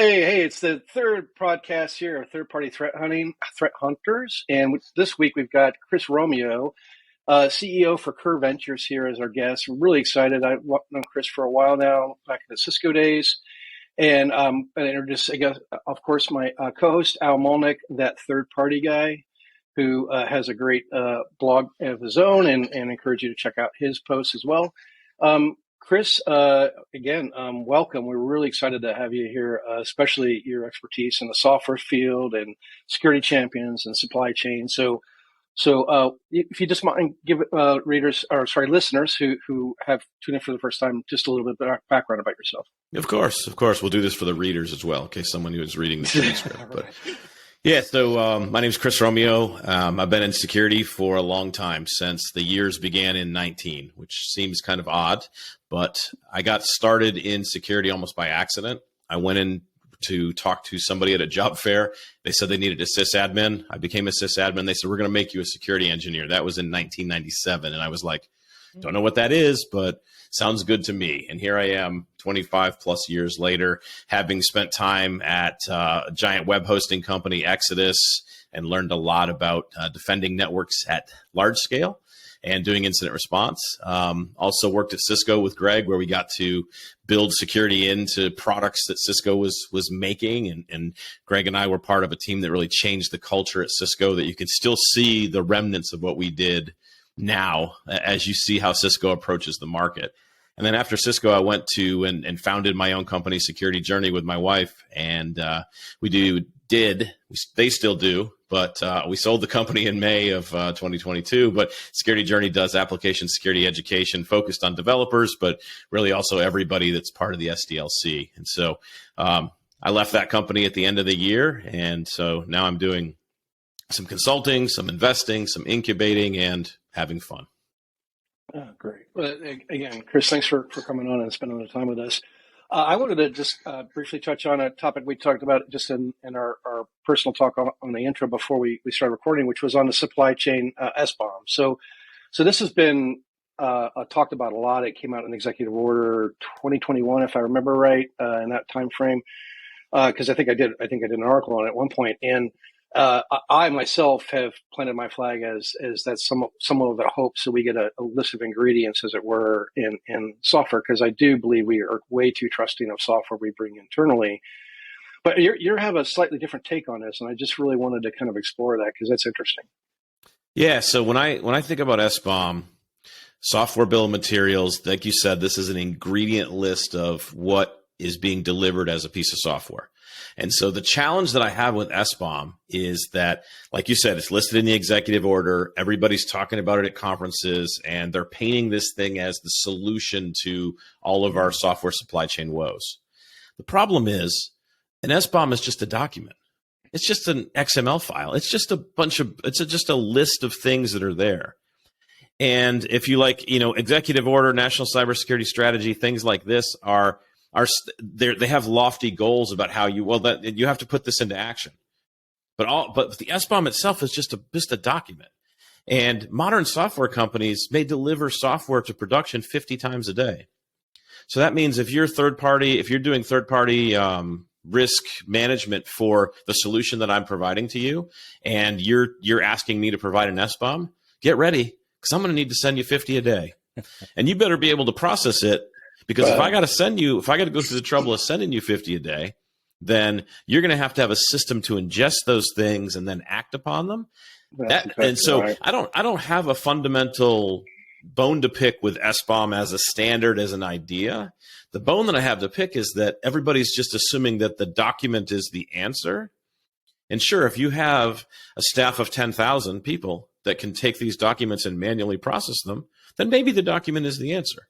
Hey, it's the third podcast here of third-party threat hunters. And this week we've got Chris Romeo, CEO for Kerr Ventures here as our guest. I'm really excited. I've known Chris for a while now, back in the Cisco days. And I introduce, I guess, of course, my co-host, Al Molnick, that third-party guy who has a great blog of his own and encourage you to check out his posts as well. Chris, again, welcome. We're really excited to have you here, especially your expertise in the software field and security champions and supply chain. So if you just mind, give listeners who have tuned in for the first time, just a little bit of background about yourself. Of course, we'll do this for the readers as well, in case someone who is reading the transcript. Right. My name is Chris Romeo. I've been in security for a long time, since the years began in 19, which seems kind of odd, but I got started in security almost by accident. I went in to talk to somebody at a job fair. They said they needed a sysadmin. I became a sysadmin. They said, we're going to make you a security engineer. That was in 1997. And I was like, don't know what that is, but sounds good to me. And here I am 25 plus years later, having spent time at a giant web hosting company, Exodus, and learned a lot about defending networks at large scale and doing incident response. Also worked at Cisco with Greg, where we got to build security into products that Cisco was making. And Greg and I were part of a team that really changed the culture at Cisco, that you can still see the remnants of what we did now as you see how Cisco approaches the market. And then after Cisco, I went to and founded my own company, Security Journey, with my wife. And they still do, but we sold the company in May of 2022. But Security Journey does application security education focused on developers, but really also everybody that's part of the SDLC. And so I left that company at the end of the year. And so now I'm doing some consulting, some investing, some incubating, and having fun. Oh, great. Well, again, Chris, thanks for coming on and spending the time with us. I wanted to just briefly touch on a topic we talked about just in our personal talk on the intro before we started recording, which was on the supply chain SBOM. So this has been talked about a lot. It came out in Executive Order 2021, if I remember right, in that time frame, because I think I did an article on it at one point. And I myself have planted my flag as that some of the hopes that we get a list of ingredients, as it were, in software, because I do believe we are way too trusting of software we bring internally. But you have a slightly different take on this, and I just really wanted to kind of explore that because that's interesting. Yeah. So when I think about SBOM, software bill of materials, like you said, this is an ingredient list of what is being delivered as a piece of software. And so the challenge that I have with SBOM is that, like you said, it's listed in the executive order. Everybody's talking about it at conferences, and they're painting this thing as the solution to all of our software supply chain woes. The problem is an SBOM is just a document. It's just an XML file. It's just just a list of things that are there. And if you executive order, national cybersecurity strategy, things like this they have lofty goals about how you have to put this into action. But the SBOM itself is just a document. And modern software companies may deliver software to production 50 times a day. So that means if you're doing third party risk management for the solution that I'm providing to you, and you're asking me to provide an SBOM, get ready, because I'm going to need to send you 50 a day. And you better be able to process it. Because if I got to go through the trouble of sending you 50 a day, then you're going to have a system to ingest those things and then act upon them. Right. I don't have a fundamental bone to pick with SBOM as a standard, as an idea. The bone that I have to pick is that everybody's just assuming that the document is the answer. And sure, if you have a staff of 10,000 people that can take these documents and manually process them, then maybe the document is the answer.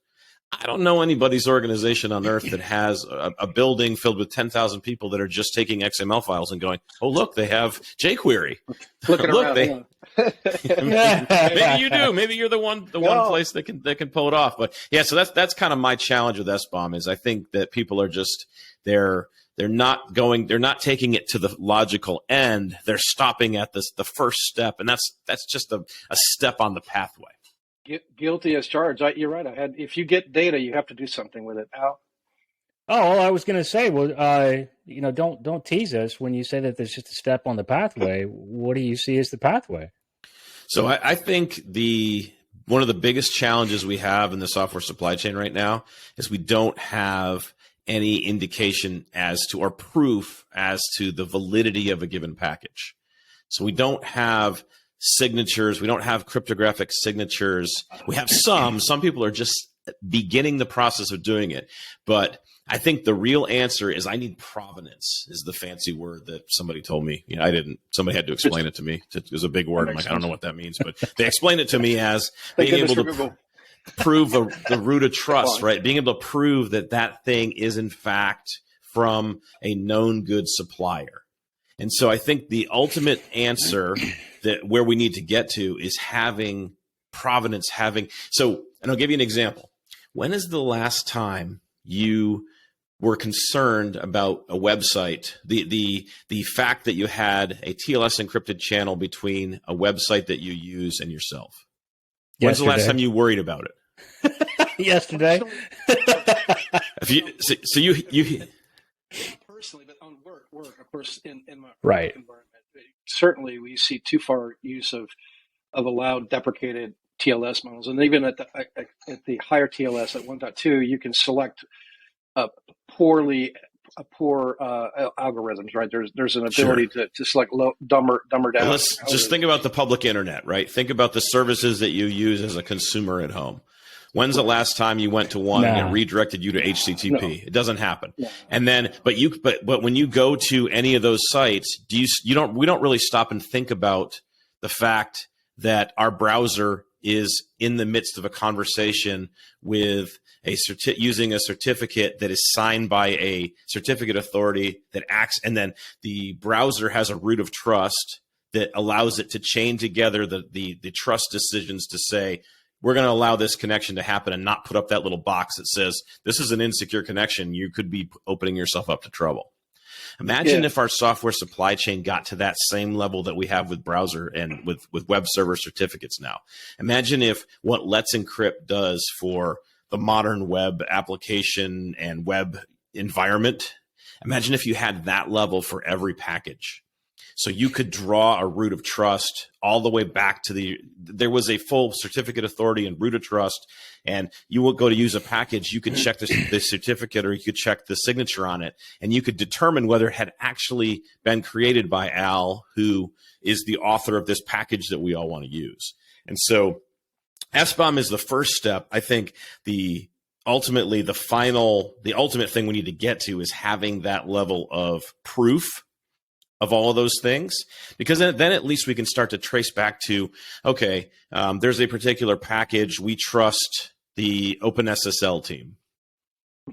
I don't know anybody's organization on earth that has a building filled with 10,000 people that are just taking XML files and going, "Oh, look, they have jQuery." Maybe you do. Maybe you're the one place that can pull it off. But yeah, so that's kind of my challenge with SBOM is I think that people are just they're not taking it to the logical end. They're stopping at the first step, and that's just a step on the pathway. Guilty as charged. You're right. If you get data, you have to do something with it. Al? Oh, well, I was going to say, well, don't tease us when you say that there's just a step on the pathway. What do you see as the pathway? So I think one of the biggest challenges we have in the software supply chain right now is we don't have any indication as to, or proof as to, the validity of a given package. So we don't have signatures. We don't have cryptographic signatures. We have some people are just beginning the process of doing it. But I think the real answer is I need provenance, is the fancy word that somebody told me. I didn't. Somebody had to explain it to me. It was a big word. I'm like, I don't know what that means, but they explained it to me as being able to prove the root of trust, right? Being able to prove that that thing is in fact from a known good supplier. And so I think the ultimate answer that where we need to get to is having provenance, and I'll give you an example. When is the last time you were concerned about a website, the fact that you had a TLS encrypted channel between a website that you use and yourself? When's the last time you worried about it? Yesterday. You personally, but on work, of course, in my right environment, certainly we see too far use of allowed deprecated TLS models, and even at the higher TLS at 1.2, you can select poor algorithms, right? There's an ability to select dumber down. Let's just think about the public internet, right? Think about the services that you use as a consumer at home. When's the last time you went to one and it redirected you to HTTP? No. It doesn't happen. No. And then, but when you go to any of those sites, we don't really stop and think about the fact that our browser is in the midst of a conversation with using a certificate that is signed by a certificate authority that acts, and then the browser has a root of trust that allows it to chain together the trust decisions to say, we're going to allow this connection to happen and not put up that little box that says, this is an insecure connection. You could be opening yourself up to trouble. Imagine if our software supply chain got to that same level that we have with browser and with web server certificates now. Imagine if what Let's Encrypt does for the modern web application and web environment. Imagine if you had that level for every package. So you could draw a root of trust all the way back to there was a full certificate authority and root of trust, and you would go to use a package, you could check the certificate, or you could check the signature on it, and you could determine whether it had actually been created by Al, who is the author of this package that we all want to use. And so SBOM is the first step. I think the ultimate thing we need to get to is having that level of proof of all of those things, because then at least we can start to trace back to, okay, there's a particular package. We trust the OpenSSL team.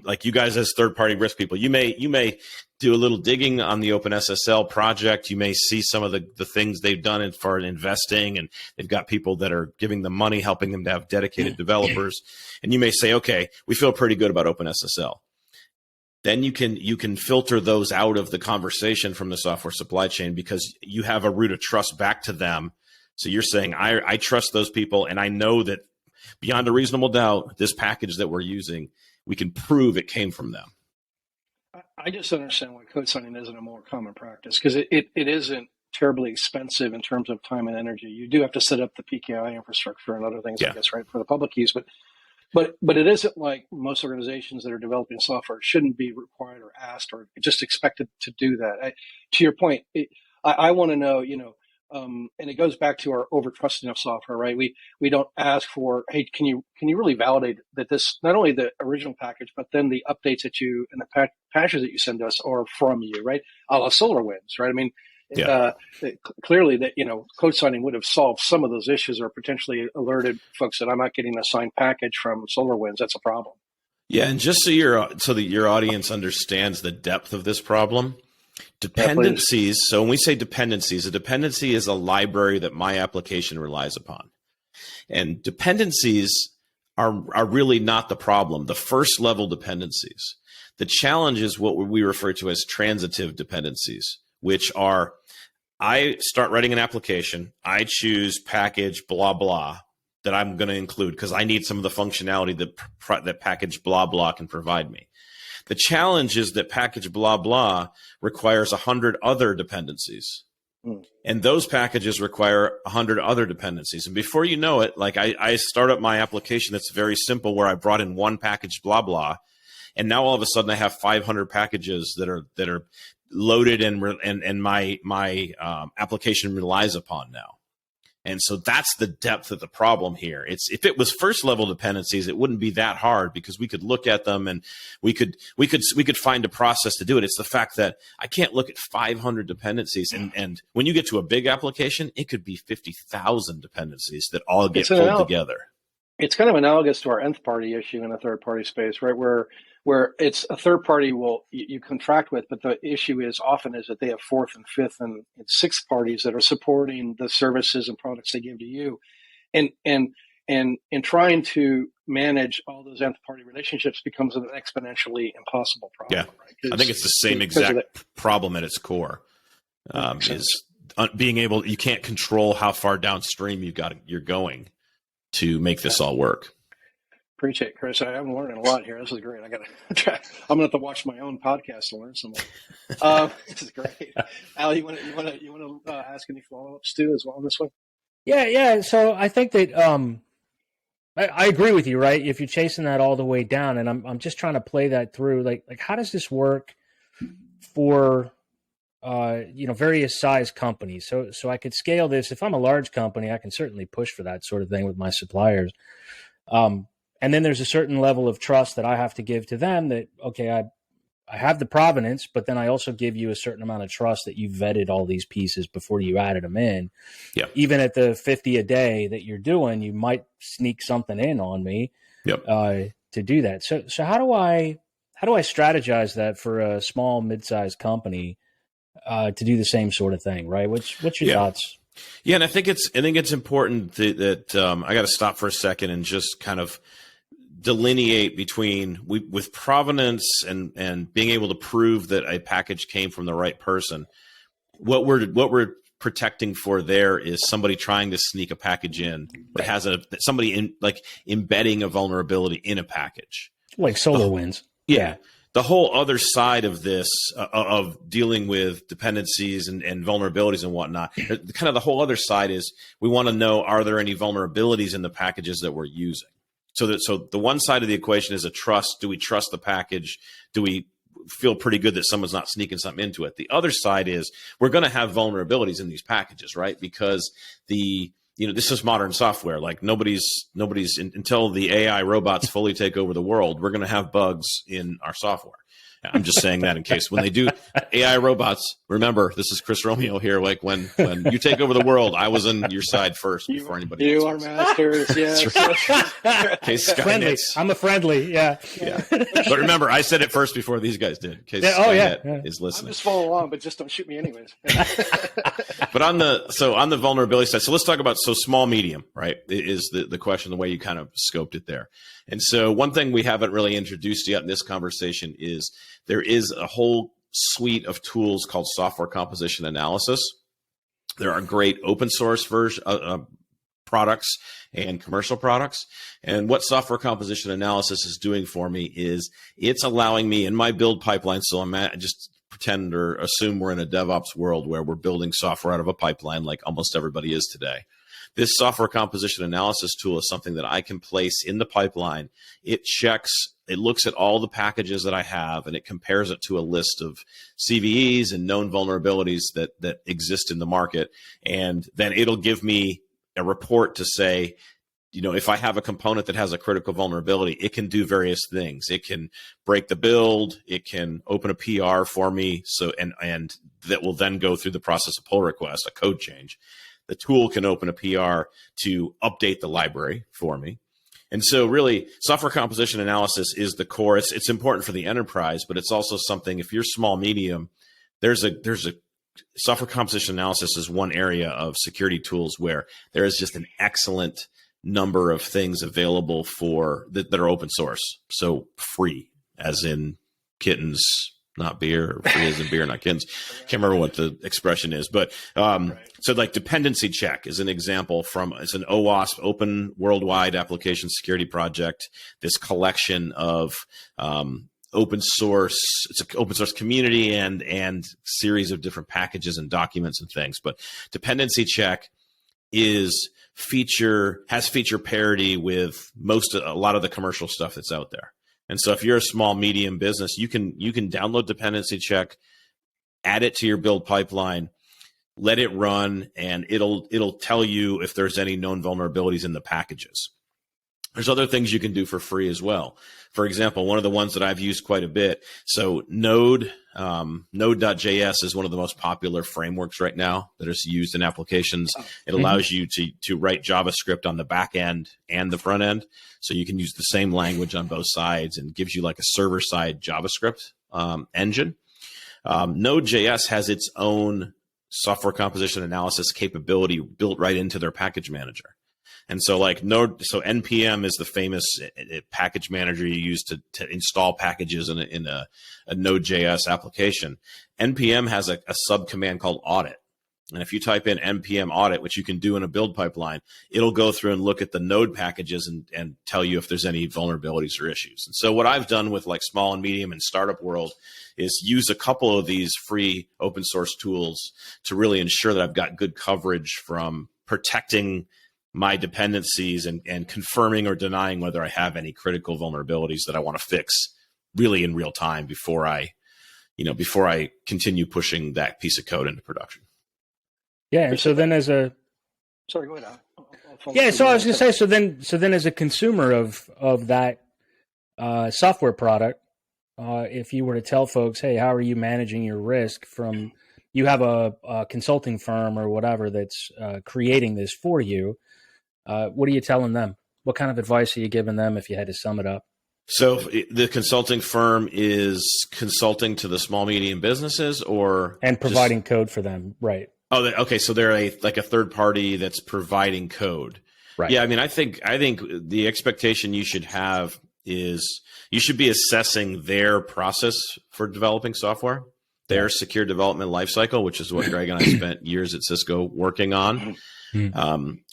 Like you guys as third-party risk people, you may do a little digging on the OpenSSL project. You may see some of the things they've done for investing, and they've got people that are giving them money, helping them to have dedicated developers. And you may say, okay, we feel pretty good about OpenSSL. Then you can filter those out of the conversation from the software supply chain because you have a root of trust back to them. So you're saying, I trust those people, and I know that beyond a reasonable doubt, this package that we're using, we can prove it came from them. I just understand why code signing isn't a more common practice, because it isn't terribly expensive in terms of time and energy. You do have to set up the PKI infrastructure and other things, I guess, right, for the public use, but it isn't like most organizations that are developing software shouldn't be required or asked or just expected to do that. To your point, I want to know, and it goes back to our over trusting of software, right? We don't ask for, hey, can you really validate that this, not only the original package, but then the updates that you and the patches that you send us are from you, right? A la SolarWinds, right? I mean, clearly that, code signing would have solved some of those issues or potentially alerted folks that I'm not getting a signed package from SolarWinds. That's a problem. Yeah. And just so that your audience understands the depth of this problem, dependencies. So when we say dependencies, a dependency is a library that my application relies upon. And dependencies are really not the problem. The first level dependencies. The challenge is what we refer to as transitive dependencies, which are, I start writing an application, I choose package blah, blah, that I'm going to include because I need some of the functionality that package blah, blah can provide me. The challenge is that package blah, blah requires 100 other dependencies. And those packages require 100 other dependencies. And before you know it, like I start up my application that's very simple where I brought in one package blah, blah. And now all of a sudden I have 500 packages that are loaded and my application relies upon now. And so that's the depth of the problem here. If it was first level dependencies, it wouldn't be that hard because we could look at them and we could find a process to do it. It's the fact that I can't look at 500 dependencies. And when you get to a big application, it could be 50,000 dependencies that all get pulled together. It's kind of analogous to our nth party issue in a third party space, right? Where it's a third party you contract with, but the issue is often is that they have fourth and fifth and sixth parties that are supporting the services and products they give to you. And trying to manage all those nth party relationships becomes an exponentially impossible problem. Yeah. Right? I think it's the same exact problem at its core. Is being able, you can't control how far downstream you're going to make this all work. Appreciate it, Chris. I'm learning a lot here. This is great. I'm gonna have to watch my own podcast to learn some more. This is great. Al, you want to ask any follow-ups too as well on this one? Yeah. So I think that I agree with you, right? If you're chasing that all the way down, and I'm just trying to play that through, like how does this work for various size companies? So I could scale this. If I'm a large company, I can certainly push for that sort of thing with my suppliers. And then there's a certain level of trust that I have to give to them that, okay, I have the provenance, but then I also give you a certain amount of trust that you vetted all these pieces before you added them in. Yep. Even at the 50 a day that you're doing, you might sneak something in on me to do that. So how do I strategize that for a small, mid-sized company to do the same sort of thing, right? What's your thoughts? Yeah, and I think it's important that I got to stop for a second and just kind of delineate between with provenance and being able to prove that a package came from the right person. What we're protecting for there is somebody trying to sneak a package in that has somebody in like embedding a vulnerability in a package, like SolarWinds. Yeah. The whole other side of this, of dealing with dependencies and vulnerabilities and whatnot, kind of the whole other side is we want to know, are there any vulnerabilities in the packages that we're using? So the one side of the equation is a trust. Do we trust the package? Do we feel pretty good that someone's not sneaking something into it? The other side is we're going to have vulnerabilities in these packages, right? Because this is modern software. Like nobody's until the AI robots fully take over the world, we're going to have bugs in our software. I'm just saying that in case when they do AI robots, remember, this is Chris Romeo here. Like when you take over the world, I was on your side first before anybody else. You are masters, yes. Case friendly. I'm a friendly, yeah. But remember, I said it first before these guys did. In case is listening. I'm just following along, but just don't shoot me anyways. But on the vulnerability side, so let's talk about small, medium, right? Is the question, the way you kind of scoped it there. And so one thing we haven't really introduced yet in this conversation is there is a whole suite of tools called software composition analysis. There are great open source products and commercial products. And what software composition analysis is doing for me is it's allowing me in my build pipeline. So just pretend or assume we're in a DevOps world where we're building software out of a pipeline like almost everybody is today. This software composition analysis tool is something that I can place in the pipeline. It looks at all the packages that I have, and it compares it to a list of CVEs and known vulnerabilities that exist in the market. And then it'll give me a report to say, if I have a component that has a critical vulnerability, it can do various things. It can break the build. It can open a PR for me. So, and that will then go through the process of pull request, a code change. The tool can open a PR to update the library for me. And so really software composition analysis is the core. It's important for the enterprise, but it's also something, if you're small, medium, there's a software composition analysis is one area of security tools where there is just an excellent number of things available that are open source. So free, as in kittens, not beer, or free as in beer, not kittens. Can't remember what the expression is, but so like dependency check is an example it's an OWASP, Open Worldwide Application Security Project, this collection of open source. It's an open source community and series of different packages and documents and things. But dependency check has feature parity with a lot of the commercial stuff that's out there. And so if you're a small, medium business, you can download dependency check, add it to your build pipeline, let it run, and it'll tell you if there's any known vulnerabilities in the packages. There's other things you can do for free as well. For example, one of the ones that I've used quite a bit. So Node, Node.js is one of the most popular frameworks right now that is used in applications. It allows you to write JavaScript on the back end and the front end. So you can use the same language on both sides and gives you like a server-side JavaScript engine. Node.js has its own software composition analysis capability built right into their package manager. And so like NPM is the famous package manager you use to install packages in a Node.js application. NPM has a subcommand called audit. And if you type in NPM audit, which you can do in a build pipeline, it'll go through and look at the Node packages and tell you if there's any vulnerabilities or issues. And so what I've done with like small and medium and startup world is use a couple of these free open source tools to really ensure that I've got good coverage from protecting my dependencies and confirming or denying whether I have any critical vulnerabilities that I want to fix really in real time before I continue pushing that piece of code into production. Yeah. And so then sorry, go ahead. Yeah. So I was going to say, so then as a consumer of that software product, if you were to tell folks, hey, how are you managing your risk from, you have a consulting firm or whatever that's creating this for you, what are you telling them? What kind of advice are you giving them if you had to sum it up? So the consulting firm is consulting to the small, medium businesses and providing code for them. Right. Oh, okay. So they're a third party that's providing code. Right. Yeah. I mean, I think the expectation you should have is you should be assessing their process for developing software, their secure development lifecycle, which is what Greg and I spent years at Cisco working on.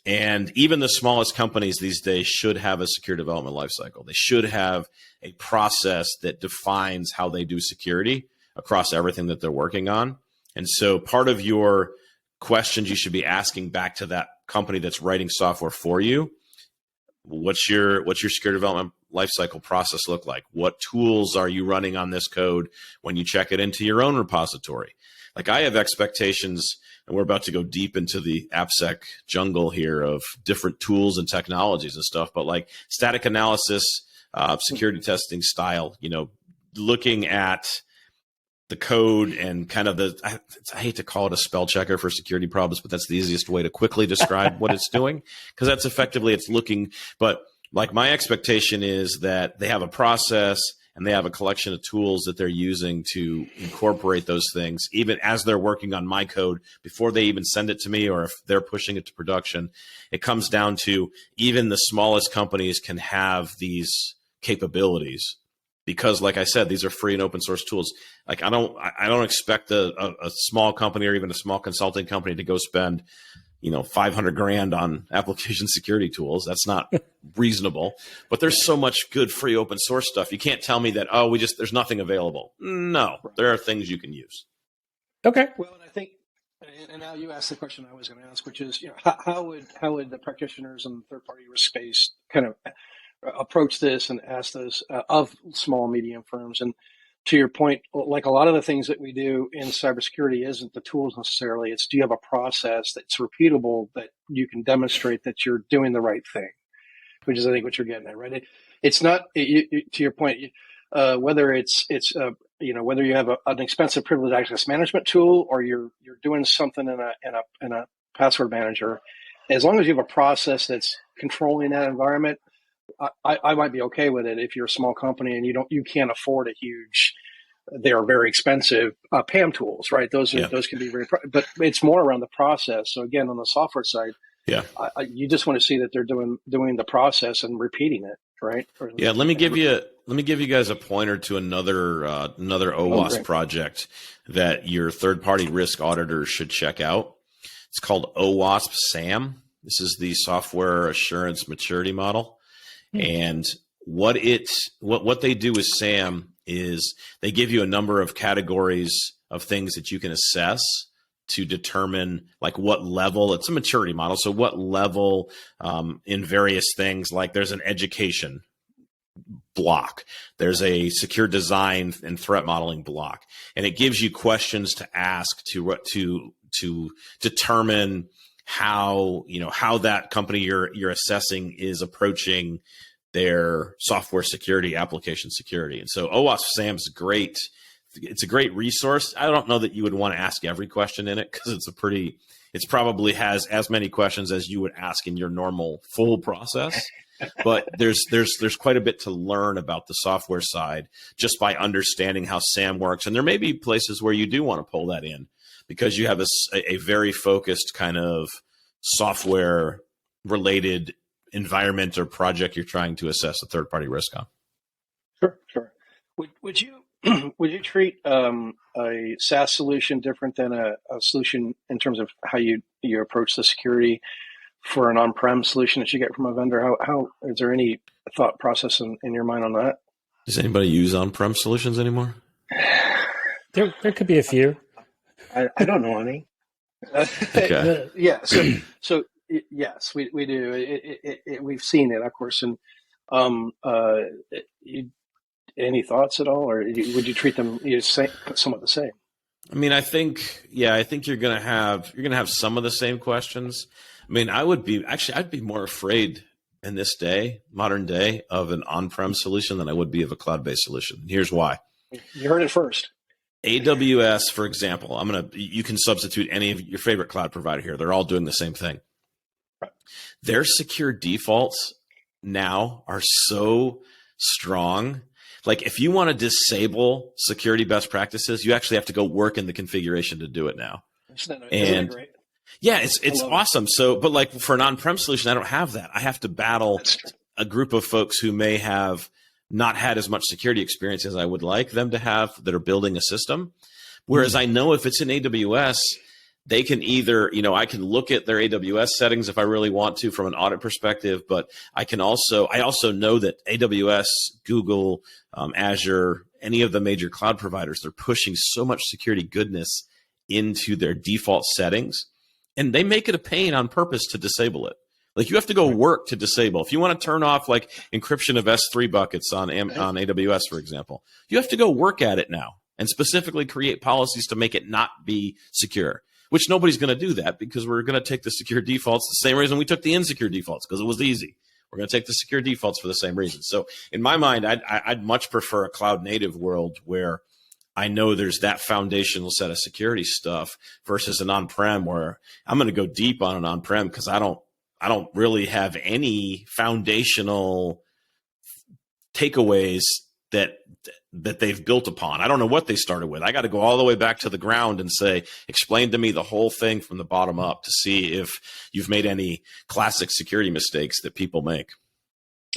And even the smallest companies these days should have a secure development lifecycle. They should have a process that defines how they do security across everything that they're working on. And so part of your questions you should be asking back to that company that's writing software for you, what's your secure development lifecycle process look like? What tools are you running on this code when you check it into your own repository? Like I have expectations, and we're about to go deep into the AppSec jungle here of different tools and technologies and stuff, but like static analysis, security testing style, looking at the code and kind of I hate to call it a spell checker for security problems, but that's the easiest way to quickly describe what it's doing, because that's effectively it's looking. But like my expectation is that they have a process and they have a collection of tools that they're using to incorporate those things, even as they're working on my code before they even send it to me, or if they're pushing it to production. It comes down to even the smallest companies can have these capabilities because, like I said, these are free and open source tools. Like I don't expect a small company or even a small consulting company to go spend $500,000 on application security tools. That's not reasonable, but there's so much good free open source stuff. You can't tell me that, there's nothing available. No, there are things you can use. Okay. Well, and I think, and now you asked the question I was going to ask, which is, how would the practitioners in the third party risk space kind of approach this and ask those of small, medium firms? And to your point, like a lot of the things that we do in cybersecurity isn't the tools necessarily. It's, do you have a process that's repeatable that you can demonstrate that you're doing the right thing, which is, I think, what you're getting at, right? It's not, to your point, whether whether you have an expensive privileged access management tool or you're doing something in a password manager, as long as you have a process that's controlling that environment, I might be okay with it. If you're a small company and you can't afford a huge, they are very expensive PAM tools, right? Those can be very, but it's more around the process. So again, on the software side, you just want to see that they're doing the process and repeating it, right? Let me give you guys a pointer to another OWASP project that your third party risk auditors should check out. It's called OWASP SAM. This is the software assurance maturity model. And what they do with SAM is they give you a number of categories of things that you can assess to determine like what level. It's a maturity model. So what level in various things, like there's an education block, there's a secure design and threat modeling block, and it gives you questions to ask to determine how that company you're assessing is approaching their software security, application security. And so OWASP SAM's great. It's a great resource. I don't know that you would want to ask every question in it, because it probably has as many questions as you would ask in your normal full process. But there's quite a bit to learn about the software side just by understanding how SAM works. And there may be places where you do want to pull that in because you have a very focused kind of software related environment or project you're trying to assess a third party risk on. Sure. Would you would you treat a SaaS solution different than a solution in terms of how you approach the security for an on-prem solution that you get from a vendor? How is there any thought process in your mind on that? Does anybody use on-prem solutions anymore? There could be a few. I don't know any. Okay. Yeah. So yes, we do. We've seen it, of course. And any thoughts at all, or would you treat them somewhat the same? I mean, I think you're gonna have some of the same questions. I mean, I'd be more afraid in this modern day, of an on-prem solution than I would be of a cloud-based solution. Here's why. You heard it first. AWS, for example, you can substitute any of your favorite cloud provider here. They're all doing the same thing. Right. Their secure defaults now are so strong. Like, if you want to disable security best practices, you actually have to go work in the configuration to do it now. Isn't that great? Yeah, it's awesome. So, but like for an on-prem solution, I don't have that. I have to battle a group of folks who may have not had as much security experience as I would like them to have, that are building a system. Whereas I know if it's in AWS, they can either, I can look at their AWS settings if I really want to from an audit perspective, but I also know that AWS, Google, Azure, any of the major cloud providers, they're pushing so much security goodness into their default settings, and they make it a pain on purpose to disable it. Like, you have to go work to disable. If you want to turn off like encryption of S3 buckets on AWS, for example, you have to go work at it now and specifically create policies to make it not be secure, which nobody's going to do that, because we're going to take the secure defaults the same reason we took the insecure defaults, because it was easy. We're going to take the secure defaults for the same reason. So in my mind, I'd much prefer a cloud native world where I know there's that foundational set of security stuff versus an on-prem where I'm going to go deep on an on-prem because I don't really have any foundational takeaways that they've built upon. I don't know what they started with. I got to go all the way back to the ground and say, explain to me the whole thing from the bottom up to see if you've made any classic security mistakes that people make.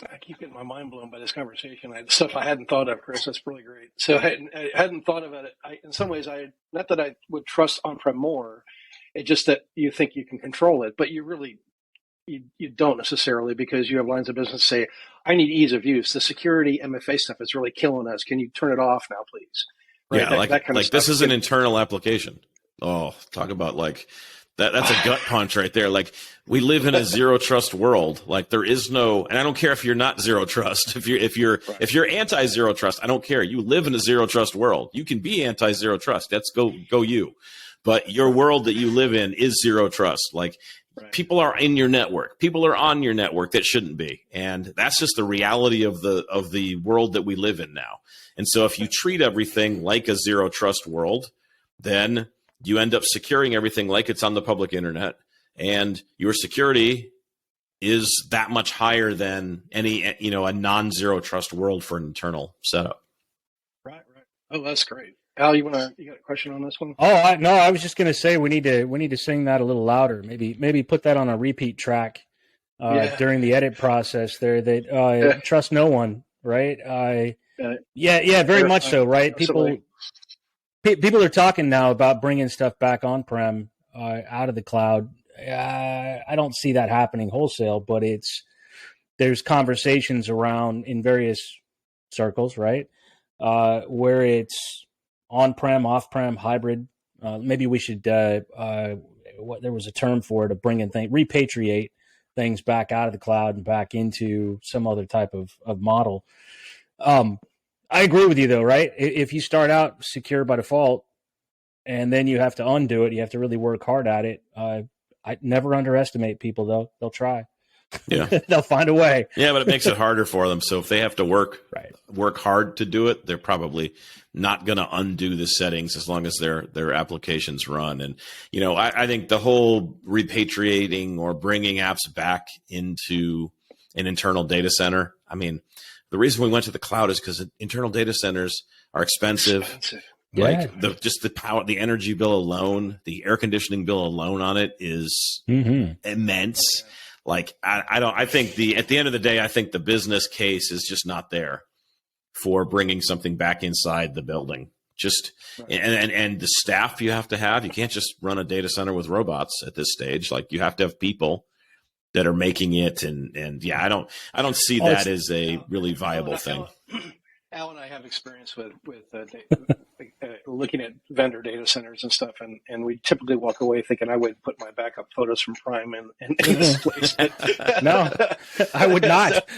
I keep getting my mind blown by this conversation. Stuff I hadn't thought of, Chris. That's really great. So I hadn't thought about it. In some ways, not that I would trust on-prem more. It's just that you think you can control it, but you really you don't necessarily, because you have lines of business say, I need ease of use. The security MFA stuff is really killing us. Can you turn it off now, please? Right? Yeah, that kind of stuff. This is an internal application. Oh, talk about like that's a gut punch right there. Like, we live in a zero trust world. Like, there is no, and I don't care if you're not zero trust. If you're anti zero trust, I don't care. You live in a zero trust world. You can be anti zero trust. That's go you. But your world that you live in is zero trust. Like, people are in your network. People are on your network that shouldn't be. And that's just the reality of the world that we live in now. And so if you treat everything like a zero trust world, then you end up securing everything like it's on the public internet, and your security is that much higher than any, a non-zero trust world for an internal setup. Right. Oh, that's great. Al, you got a question on this one? Oh, I was just going to say we need to sing that a little louder. Maybe put that on a repeat track during the edit process there. That trust no one, right? Very much so, right? People are talking now about bringing stuff back on-prem out of the cloud. I don't see that happening wholesale, but there's conversations around in various circles, right? where it's on-prem, off-prem, hybrid. Maybe we should, there was a term for it, of bringing things, repatriate things back out of the cloud and back into some other type of model. I agree with you though, right? If you start out secure by default and then you have to undo it, you have to really work hard at it. I never underestimate people though. They'll try. Yeah. They'll find a way. Yeah, but it makes it harder for them. So if they have to work hard to do it, they're probably not going to undo the settings as long as their applications run. And, I think the whole repatriating or bringing apps back into an internal data center, I mean, the reason we went to the cloud is because internal data centers are expensive. Like just the power, the energy bill alone, the air conditioning bill alone on it is immense. Like I think at the end of the day, I think the business case is just not there for bringing something back inside the building. Just and the staff you have to have. You can't just run a data center with robots at this stage. Like you have to have people that are making it. And yeah, I don't see that as a really viable thing. Al and I have experience with looking at vendor data centers and stuff, and we typically walk away thinking I would put my backup photos from Prime in this place. No, I would not.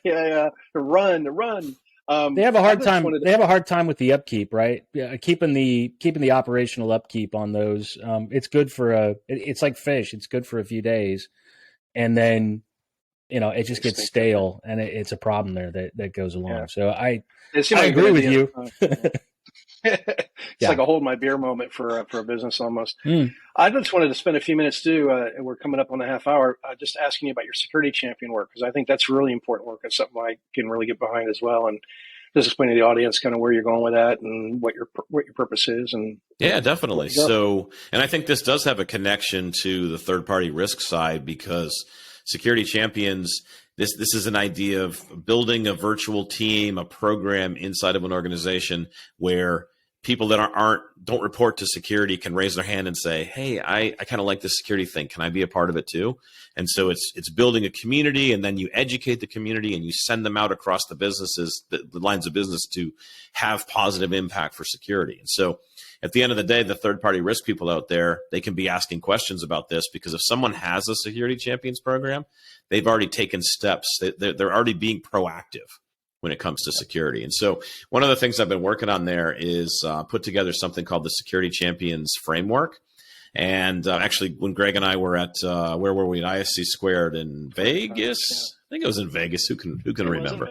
Yeah, to run. They have a hard time. They have a hard time with the upkeep, right? Yeah, keeping the operational upkeep on those. It's good for it's like fish. It's good for a few days, and then it just gets stale, and it's a problem there that goes along. Yeah. So I agree with you. It's like a hold my beer moment for a business almost. I just wanted to spend a few minutes too. We're coming up on the half hour, just asking you about your security champion work, because I think that's really important work and something I can really get behind as well. And just explain to the audience kind of where you're going with that and what your purpose is. And yeah, definitely. So, and I think this does have a connection to the third party risk side, because security champions, this is an idea of building a virtual team, a program inside of an organization where people that don't report to security can raise their hand and say, hey, I kind of like this security thing. Can I be a part of it too? And so it's building a community, and then you educate the community and you send them out across the businesses, the lines of business, to have positive impact for security. And so at the end of the day, the third-party risk people out there, they can be asking questions about this, because if someone has a security champions program, they've already taken steps. They're already being proactive when it comes to security. And so one of the things I've been working on there is put together something called the Security Champions Framework. And actually, when Greg and I were at, where were we, at ISC Squared in Vegas? I think it was in Vegas. Who can remember?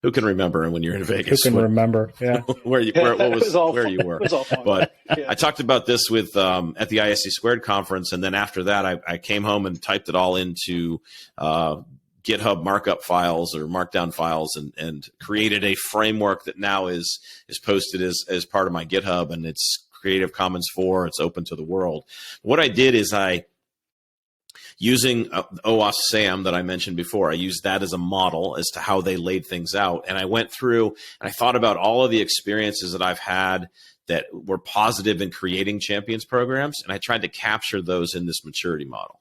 Who can remember when you're in Vegas? Who can remember? Yeah. where you were. But yeah. I talked about this with at the ISC Squared conference, and then after that, I came home and typed it all into GitHub markup files or markdown files, and created a framework that now is posted as part of my GitHub, and it's Creative Commons 4. It's open to the world. What I did is using OWASP SAM that I mentioned before, I used that as a model as to how they laid things out. And I went through and I thought about all of the experiences that I've had that were positive in creating champions programs, and I tried to capture those in this maturity model.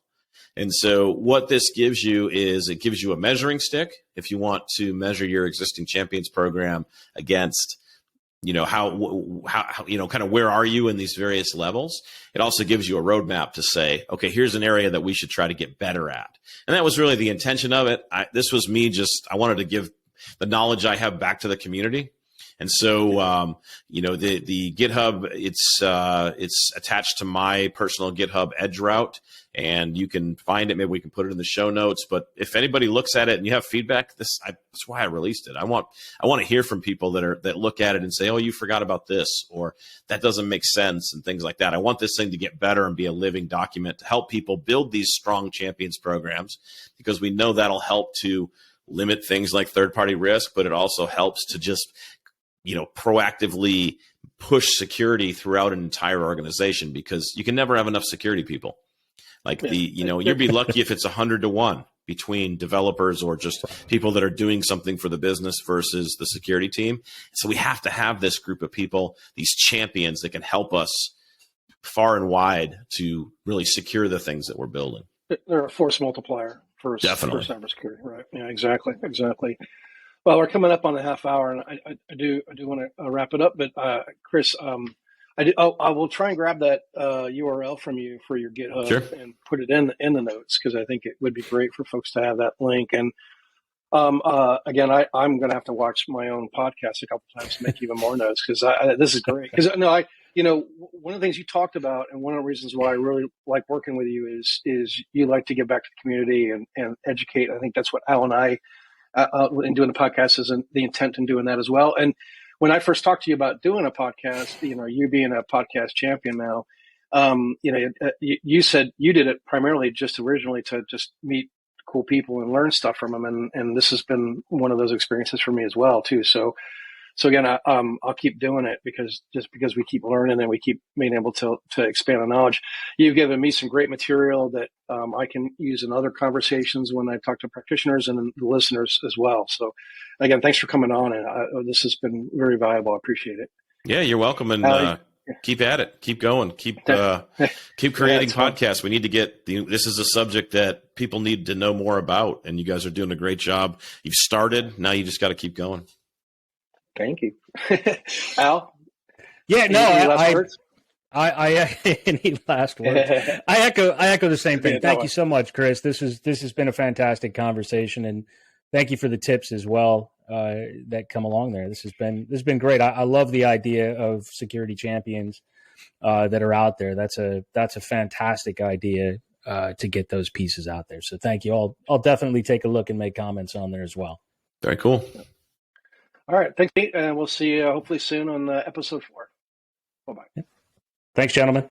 And so what this gives you is it gives you a measuring stick if you want to measure your existing champions program against, how kind of where are you in these various levels. It also gives you a roadmap to say, okay, here's an area that we should try to get better at. And that was really the intention of it. This was me I wanted to give the knowledge I have back to the community. And so, the GitHub, it's attached to my personal GitHub Edge route, and you can find it. Maybe we can put it in the show notes. But if anybody looks at it and you have feedback, that's why I released it. I want to hear from people that look at it and say, oh, you forgot about this, or that doesn't make sense, and things like that. I want this thing to get better and be a living document to help people build these strong champions programs, because we know that'll help to limit things like third-party risk, but it also helps to just proactively push security throughout an entire organization, because you can never have enough security people. Like you'd be lucky if it's 100 to 1 between developers or just people that are doing something for the business versus the security team. So we have to have this group of people, these champions that can help us far and wide to really secure the things that we're building. They're a force multiplier for definitely cybersecurity, right? Yeah, exactly. Well, we're coming up on a half hour, and I do want to wrap it up. But Chris, I will try and grab that URL from you for your GitHub Sure. and put it in the notes, because I think it would be great for folks to have that link. And again, I'm going to have to watch my own podcast a couple times to make even more notes, because this is great. Because one of the things you talked about, and one of the reasons why I really like working with you is you like to give back to the community and educate. I think that's what Al and I in doing the podcast is the intent in doing that as well. And when I first talked to you about doing a podcast, you being a podcast champion now, you said you did it primarily just originally to just meet cool people and learn stuff from them. And this has been one of those experiences for me as well too. So again, I'll keep doing it because we keep learning and we keep being able to expand the knowledge. You've given me some great material that I can use in other conversations when I talk to practitioners and the listeners as well. So again, thanks for coming on, and this has been very valuable. I appreciate it. Yeah, you're welcome, and keep at it. Keep going. Keep creating podcasts. We need to get this is a subject that people need to know more about, and you guys are doing a great job. You've started. Now you just got to keep going. Thank you. Al? Yeah, no, any last words? Any last words? I echo the same thing. Thank you so much, Chris. This has been a fantastic conversation, and thank you for the tips as well that come along there. This has been great. I love the idea of security champions that are out there. That's a fantastic idea to get those pieces out there. So thank you. I'll definitely take a look and make comments on there as well. Very cool. All right. Thanks, Pete. And we'll see you hopefully soon on episode 4. Bye-bye. Thanks, gentlemen.